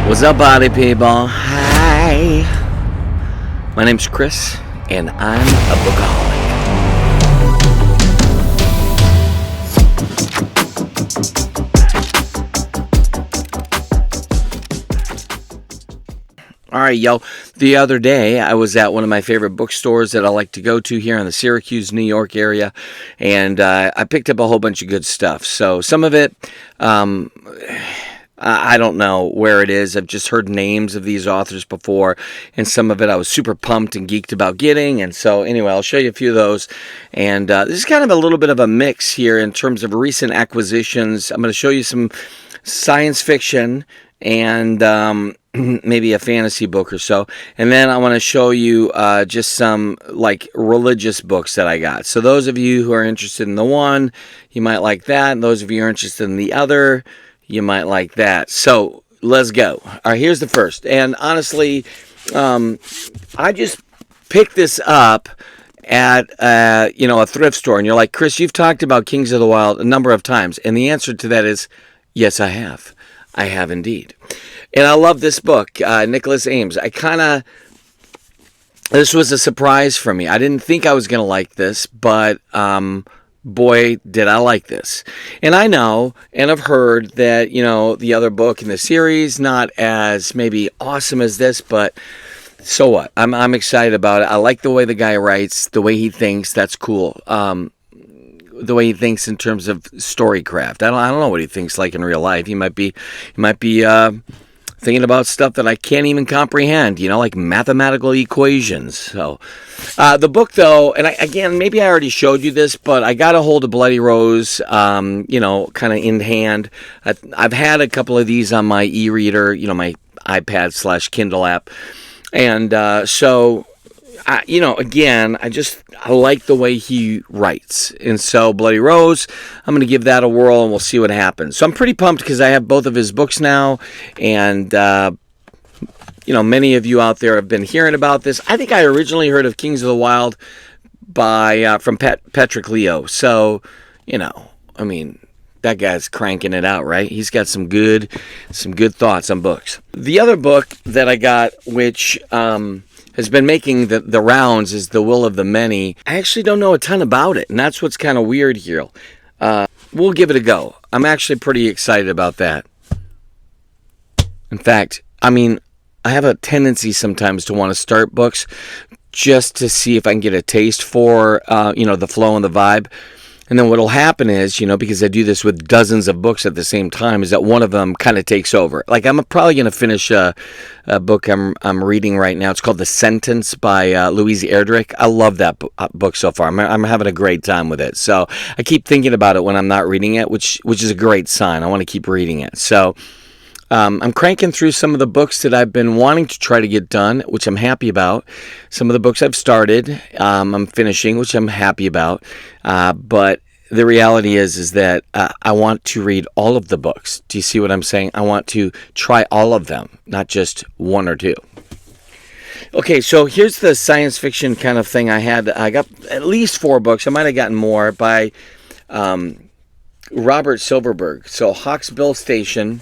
What's up, body people? Hi. My name's Chris, and I'm a bookaholic. All right, yo. The other day, I was at one of my favorite bookstores that I like to go to here in the Syracuse, New York area, and I picked up a whole bunch of good stuff. So some of it, I don't know where it is. I've just heard names of these authors before, and some of it I was super pumped and geeked about getting. And so anyway, I'll show you a few of those. And this is kind of a little bit of a mix here in terms of recent acquisitions. I'm going to show you some science fiction and maybe a fantasy book or so. And then I want to show you just some like religious books that I got. So those of you who are interested in the one, you might like that. And those of you who are interested in the other, you might like that. So let's go. All right, here's the first. And honestly, I just picked this up at a thrift store. And you're like, Chris, you've talked about Kings of the Wild a number of times. And the answer to that is, yes, I have. I have indeed. And I love this book, Nicholas Ames. This was a surprise for me. I didn't think I was going to like this, but boy, did I like this. And I know, and I've heard that, the other book in the series, not as maybe awesome as this, but so what? I'm excited about it. I like the way the guy writes, the way he thinks. That's cool. The way he thinks in terms of storycraft. I don't know what he thinks like in real life. He might be thinking about stuff that I can't even comprehend, like mathematical equations. So, the book, though, and maybe I already showed you this, but I got a hold of Bloody Rose, kind of in hand. I've had a couple of these on my e-reader, my iPad/Kindle app. And I like the way he writes. And so Bloody Rose, I'm going to give that a whirl and we'll see what happens. So I'm pretty pumped because I have both of his books now. And, many of you out there have been hearing about this. I think I originally heard of Kings of the Wild from Patrick Leo. So, that guy's cranking it out, right? He's got some good thoughts on books. The other book that I got, which has been making the rounds, is The Will of the Many. I actually don't know a ton about it, and that's what's kind of weird here. We'll give it a go. I'm actually pretty excited about that. In fact, I have a tendency sometimes to want to start books just to see if I can get a taste for, the flow and the vibe. And then what'll happen is, because I do this with dozens of books at the same time, is that one of them kind of takes over. Like I'm probably going to finish a book I'm reading right now. It's called The Sentence by Louise Erdrich. I love that book so far. I'm having a great time with it. So I keep thinking about it when I'm not reading it, which is a great sign. I want to keep reading it. So I'm cranking through some of the books that I've been wanting to try to get done, which I'm happy about. Some of the books I've started, I'm finishing, which I'm happy about. But the reality is that I want to read all of the books. Do you see what I'm saying? I want to try all of them, not just one or two. Okay, so here's the science fiction kind of thing I had. I got at least 4 books. I might have gotten more by Robert Silverberg. So Hawksbill Station.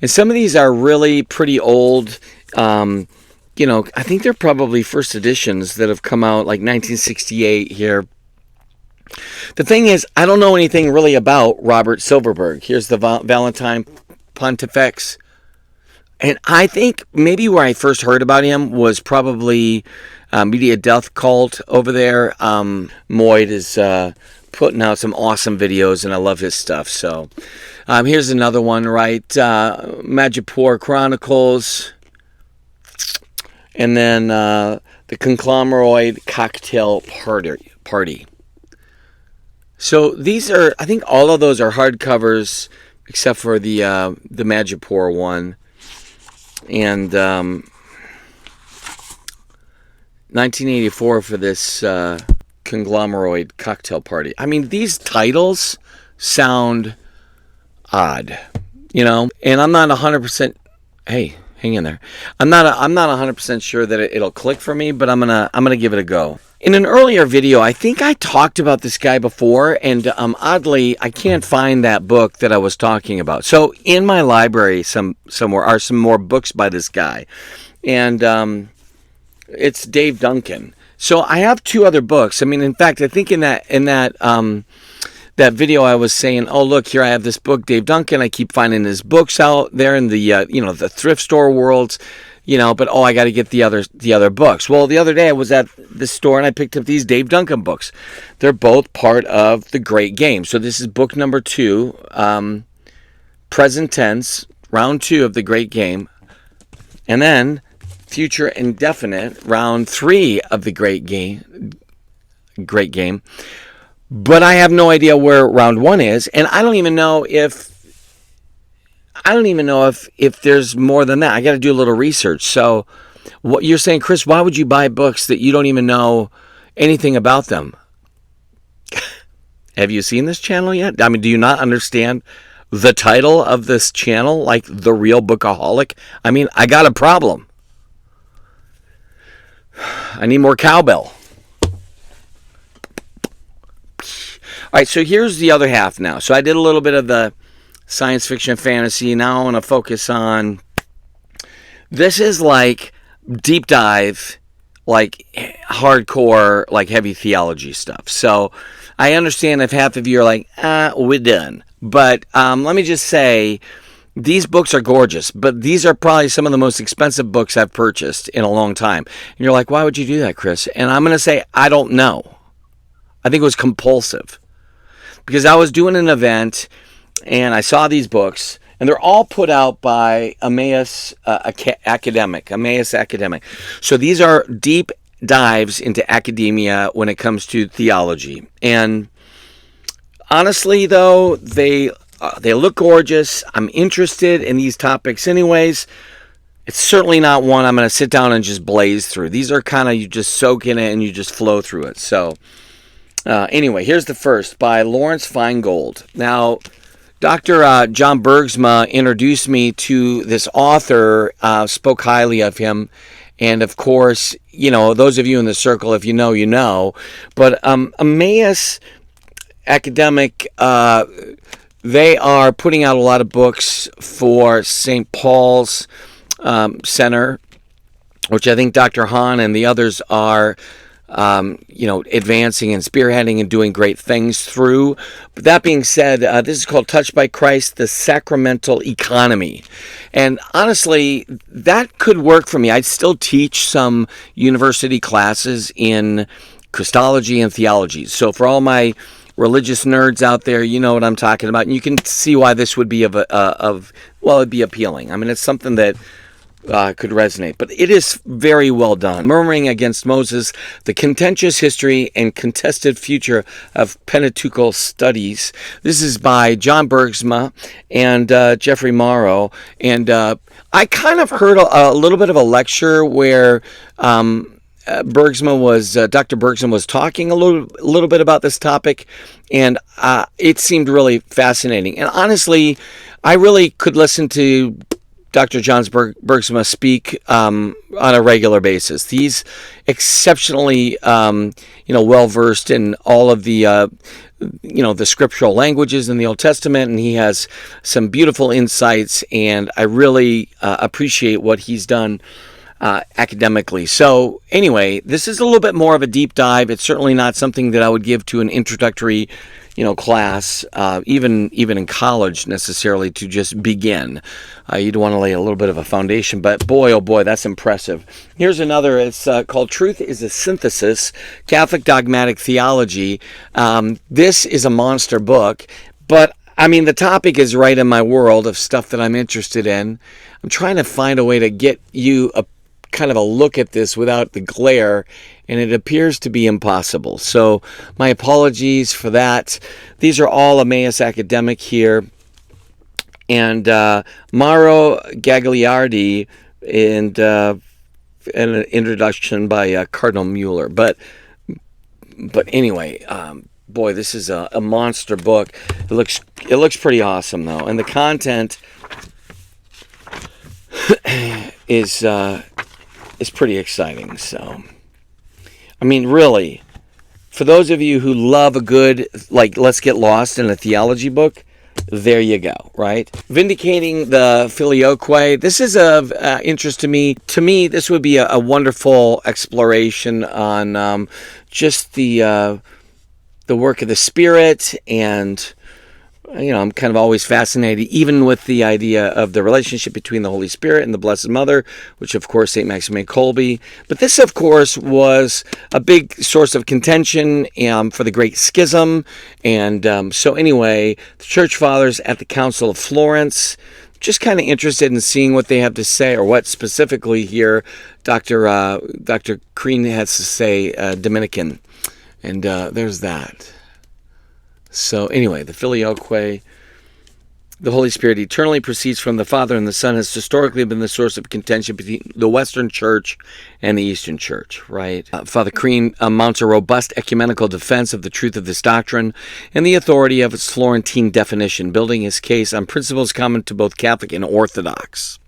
And some of these are really pretty old. I think they're probably first editions that have come out like 1968 here. The thing is, I don't know anything really about Robert Silverberg. Here's the Valentine Pontifex. And I think maybe where I first heard about him was probably Media Death Cult over there. Moyd is putting out some awesome videos, and I love his stuff. So here's another one, right? Majapur Chronicles. And then the Conglomeroid Cocktail Party. So these are, I think all of those are hardcovers, except for the Majapur one. And 1984 for this Conglomeroid Cocktail Party. These titles sound odd, and I'm not 100%. Hey, Hang in there. I'm not 100% sure that it'll click for me, but I'm gonna give it a go. In an earlier video, I think I talked about this guy before, and oddly, I can't find that book that I was talking about. So in my library, somewhere are some more books by this guy, and it's Dave Duncan. So I have two other books. I mean, in fact, I think in that video I was saying, oh, look, here I have this book, Dave Duncan. I keep finding his books out there in the, the thrift store worlds, but, I got to get the other books. Well, the other day I was at the store and I picked up these Dave Duncan books. They're both part of The Great Game. So this is book number 2, present tense, round 2 of The Great Game. And then future indefinite, round 3 of The Great Game. But I have no idea where round 1 is, and I don't even know if there's more than that. I got to do a little research. So, what you're saying, Chris? Why would you buy books that you don't even know anything about them? Have you seen this channel yet? I mean, do you not understand the title of this channel, like The Real Bookaholic? I mean, I got a problem. I need more cowbell. All right, so here's the other half now. So I did a little bit of the science fiction fantasy. Now I want to focus on, this is like deep dive, like hardcore, like heavy theology stuff. So I understand if half of you are like, we're done. But let me just say, these books are gorgeous, but these are probably some of the most expensive books I've purchased in a long time. And you're like, why would you do that, Chris? And I'm going to say, I don't know. I think it was compulsive. Because I was doing an event, and I saw these books, and they're all put out by Emmaus Academic. So these are deep dives into academia when it comes to theology. And honestly, though, they look gorgeous. I'm interested in these topics anyways. It's certainly not one I'm going to sit down and just blaze through. These are kind of, you just soak in it and you just flow through it. So anyway, here's the first, by Lawrence Feingold. Now, Dr. John Bergsma introduced me to this author, spoke highly of him. And of course, those of you in the circle, if you know, you know. But Emmaus Academic, they are putting out a lot of books for St. Paul's Center, which I think Dr. Hahn and the others are advancing and spearheading and doing great things through. But that being said, this is called Touched by Christ, the Sacramental Economy. And honestly, that could work for me. I'd still teach some university classes in Christology and theology. So for all my religious nerds out there, you know what I'm talking about. And you can see why this would be it'd be appealing. I mean, it's something that could resonate, but it is very well done. Murmuring Against Moses, the Contentious History and Contested Future of Pentateuchal Studies. This is by John Bergsma and Jeffrey Morrow. And I kind of heard a little bit of a lecture where Dr. Bergsma was talking a little bit about this topic, and it seemed really fascinating. And honestly, I really could listen to Dr. John Bergsma speak on a regular basis. He's exceptionally, well-versed in all of the, the scriptural languages in the Old Testament, and he has some beautiful insights, and I really appreciate what he's done academically. So anyway, this is a little bit more of a deep dive. It's certainly not something that I would give to an introductory class, even in college necessarily, to just begin. You'd want to lay a little bit of a foundation, but boy, oh boy, that's impressive. Here's another. It's called Truth is a Synthesis, Catholic Dogmatic Theology. This is a monster book, but I mean, the topic is right in my world of stuff that I'm interested in. I'm trying to find a way to get you a kind of a look at this without the glare, and it appears to be impossible. So my apologies for that. These are all Emmaus Academic here. And Mauro Gagliardi and an introduction by Cardinal Mueller. But anyway, boy, this is a monster book. It looks pretty awesome though, and the content is pretty exciting. So, I mean, really, for those of you who love a good, like, let's get lost in a theology book, there you go, right? Vindicating the Filioque. This is of interest to me. To me, this would be a wonderful exploration on just the work of the Spirit, and I'm kind of always fascinated, even with the idea of the relationship between the Holy Spirit and the Blessed Mother, which, of course, St. Maximilian Kolbe. But this, of course, was a big source of contention for the Great Schism. And so anyway, the Church Fathers at the Council of Florence, just kind of interested in seeing what they have to say, or what specifically here Dr. Crean has to say, Dominican. And there's that. So anyway, the Filioque, the Holy Spirit eternally proceeds from the Father and the Son, has historically been the source of contention between the Western Church and the Eastern Church, right? Father Crean mounts a robust ecumenical defense of the truth of this doctrine and the authority of its Florentine definition, building his case on principles common to both Catholic and Orthodox.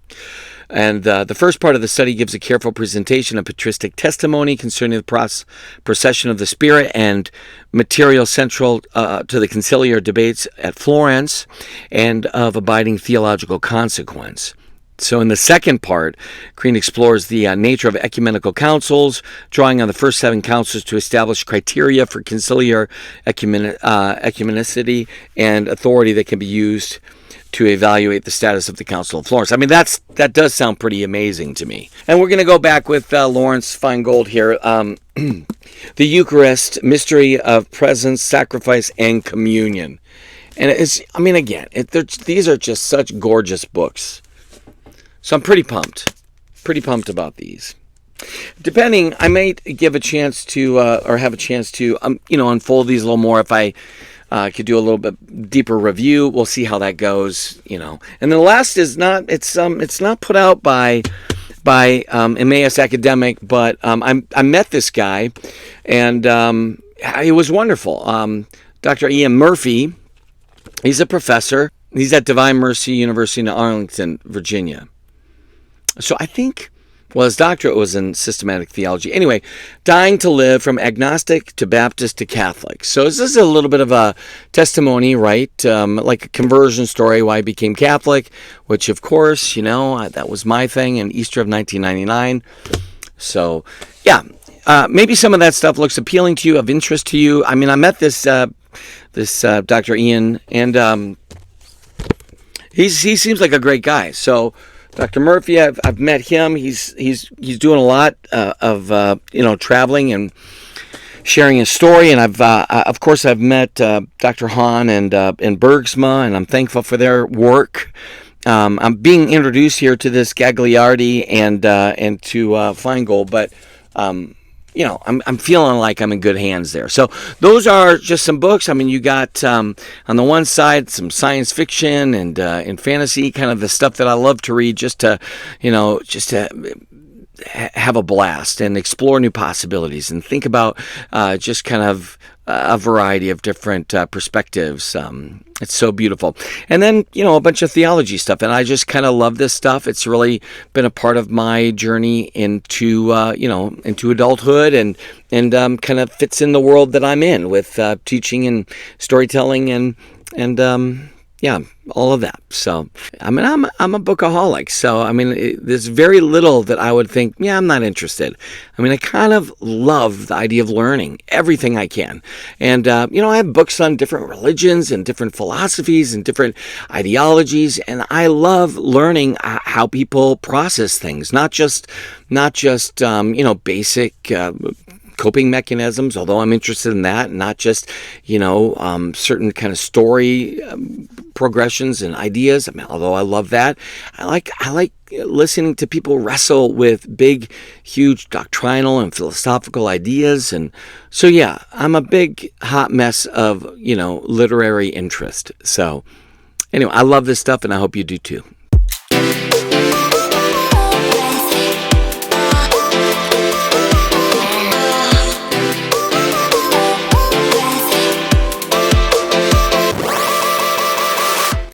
And the first part of the study gives a careful presentation of patristic testimony concerning the procession of the Spirit and material central to the conciliar debates at Florence, and of abiding theological consequence. So in the second part, Crean explores the nature of ecumenical councils, drawing on the first 7 councils to establish criteria for conciliar ecumenicity and authority that can be used to evaluate the status of the Council of Florence. I mean, that does sound pretty amazing to me. And we're going to go back with Lawrence Feingold here. The Eucharist, mystery of presence, sacrifice, and communion. And it's, I mean, again, these are just such gorgeous books. So I'm pretty pumped about these. Depending, I might give a chance to, or have a chance to, unfold these a little more if I could do a little bit deeper review. We'll see how that goes, And then the last is not, it's not put out by Emmaus Academic, but I met this guy, and it was wonderful. Dr. Ian Murphy, he's a professor. He's at Divine Mercy University in Arlington, Virginia. So I think, well, his doctorate was in systematic theology. Anyway, dying to live from agnostic to Baptist to Catholic. So this is a little bit of a testimony, right? Like a conversion story, why I became Catholic, which, of course, that was my thing in Easter of 1999. So, yeah, maybe some of that stuff looks appealing to you, of interest to you. I mean, I met this Dr. Ian, and he seems like a great guy. So, Dr. Murphy, I've met him. He's doing a lot of traveling and sharing his story. And of course I've met Dr. Hahn and Bergsma, and I'm thankful for their work. I'm being introduced here to this Gagliardi and to Feingold, but I'm feeling like I'm in good hands there. So those are just some books. I mean, you got on the one side some science fiction and fantasy, kind of the stuff that I love to read, just to have a blast and explore new possibilities and think about just kind of a variety of different perspectives. It's so beautiful. And then, a bunch of theology stuff. And I just kind of love this stuff. It's really been a part of my journey into adulthood, and kind of fits in the world that I'm in with teaching and storytelling and all of that. So, I mean, I'm a bookaholic. So, I mean, there's very little that I would think, I'm not interested. I mean, I kind of love the idea of learning everything I can. And, I have books on different religions and different philosophies and different ideologies. And I love learning how people process things, not just basic coping mechanisms, although I'm interested in that, not just, certain kind of story progressions and ideas. I mean, although I love that, I like listening to people wrestle with big, huge doctrinal and philosophical ideas. And so, yeah, I'm a big hot mess of, literary interest. So anyway, I love this stuff, and I hope you do too.